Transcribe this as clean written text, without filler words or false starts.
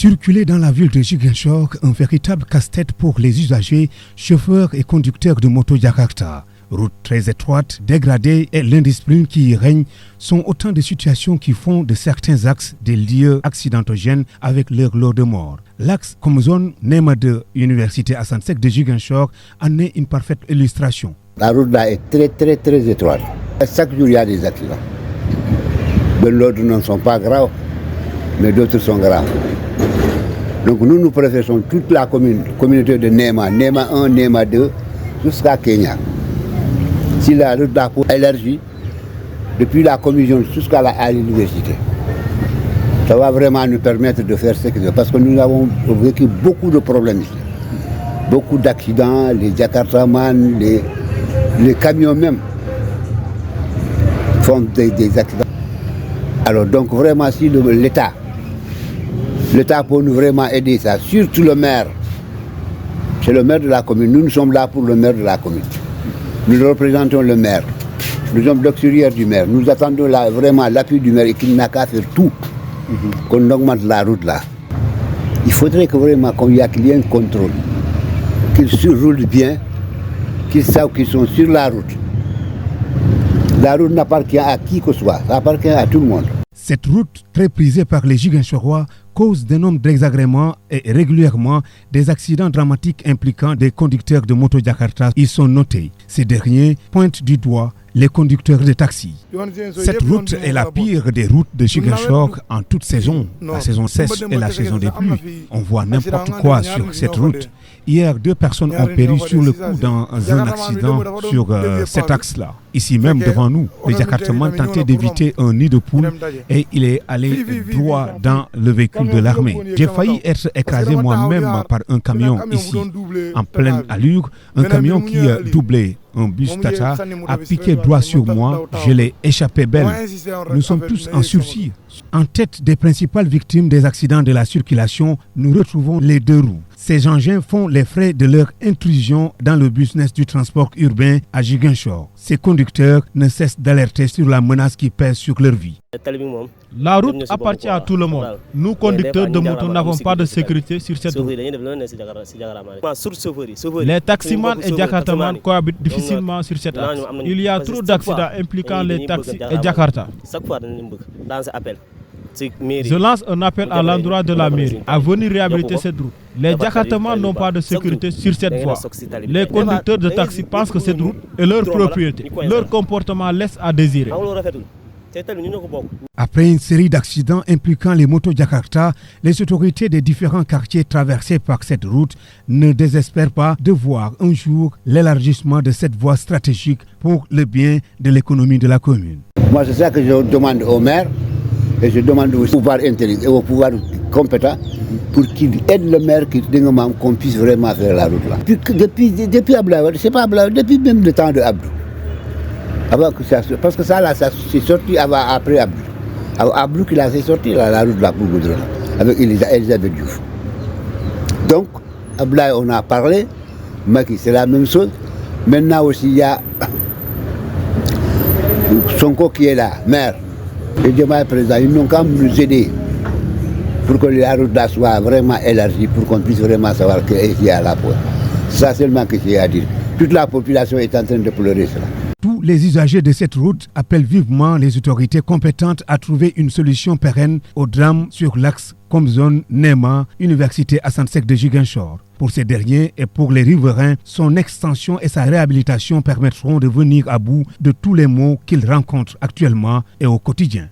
Circuler dans la ville de Ziguinchor, un véritable casse-tête pour les usagers, chauffeurs et conducteurs de moto Jakarta. Route très étroite, dégradée et l'indiscipline qui y règne sont autant de situations qui font de certains axes des lieux accidentogènes avec leur lot de morts. L'axe comme zone Nema 2, Université Assane Seck de Ziguinchor en est une parfaite illustration. La route là est très étroite. Chaque jour il y a des accidents. De l'autre ne sont pas graves, mais d'autres sont graves. Donc nous préférons toute la communauté de Nema, Nema 1, Nema 2, jusqu'à Kenya. Si la route là pour élargie, depuis la commission jusqu'à l'université, ça va vraiment nous permettre de faire ce que c'est. Parce que nous avons vécu beaucoup de problèmes ici. Beaucoup d'accidents, les Jakartaman, les camions même font des accidents. Alors donc vraiment si l'État peut nous vraiment aider ça, surtout le maire. C'est le maire de la commune, nous sommes là pour le maire de la commune. Nous représentons le maire, nous sommes l'auxiliaire du maire, nous attendons vraiment l'appui du maire et qu'il n'a qu'à faire tout qu'on augmente la route là. Il faudrait que vraiment qu'il y ait un contrôle, qu'ils roulent bien, qu'ils savent qu'ils sont sur la route. La route n'appartient à qui que ce soit, ça appartient à tout le monde. Cette route, très prisée par les Ziguinchorois, cause d'énormes désagréments et régulièrement des accidents dramatiques impliquant des conducteurs de moto Jakarta. Ils sont notés. Ces derniers pointent du doigt les conducteurs de taxi. Cette route est la pire des routes de Ziguinchor en toute saison. La saison sèche et la saison des pluies. On voit n'importe quoi sur cette route. Hier, 2 personnes ont péri sur le coup dans un accident sur cet axe-là. Ici même devant nous, le Jakartaman tentait d'éviter un nid de poule et il est allé droit dans le véhicule de l'armée. J'ai failli être écrasé moi-même par un camion ici, en pleine allure, un camion qui doublait un bus Tata, a piqué droit sur moi, je l'ai échappé belle. Nous sommes tous en sursis. En tête des principales victimes des accidents de la circulation, nous retrouvons les 2 roues. Ces engins font les frais de leur intrusion dans le business du transport urbain à Ziguinchor. Ces conducteurs ne cessent d'alerter sur la menace qui pèse sur leur vie. La route appartient à tout le monde. Nous, conducteurs de moto, n'avons pas de sécurité sur cette route. Les taximans et Jakartaman cohabitent difficilement sur cette axe. Il y a trop d'accidents impliquant les taxis et Jakarta. Je lance un appel à l'endroit de la mairie à venir réhabiliter cette route. Les Jakartamans n'ont pas de sécurité sur cette voie. Les conducteurs de taxi pensent que cette route est leur propriété. Leur comportement laisse à désirer. Après une série d'accidents impliquant les motos Jakarta, les autorités des différents quartiers traversés par cette route ne désespèrent pas de voir un jour l'élargissement de cette voie stratégique pour le bien de l'économie de la commune. Moi, c'est ça que je demande au maire. Et je demande au pouvoir intelligent et au pouvoir compétent pour qu'il aide le maire qu'on puisse vraiment faire la route là. Depuis Abdoulaye, c'est pas Abdoulaye, depuis même le temps de Abdou. Parce que ça là, ça c'est sorti après Abdou. Abdou qui l'a fait sortir la route là pour Goudron, avec Elisabeth Diouf. Donc, Abdoulaye, on a parlé, Macky, c'est la même chose. Maintenant aussi, il y a Sonko qui est là, maire. Les Diomaye président, ils n'ont qu'à nous aider pour que la route là soit vraiment élargie, pour qu'on puisse vraiment savoir qu'il y a la pointe. C'est ça seulement que j'ai à dire. Toute la population est en train de pleurer cela. Tous les usagers de cette route appellent vivement les autorités compétentes à trouver une solution pérenne au drame sur l'axe comme zone Nema, Université Assane Seck de Ziguinchor. Pour ces derniers et pour les riverains, son extension et sa réhabilitation permettront de venir à bout de tous les maux qu'ils rencontrent actuellement et au quotidien.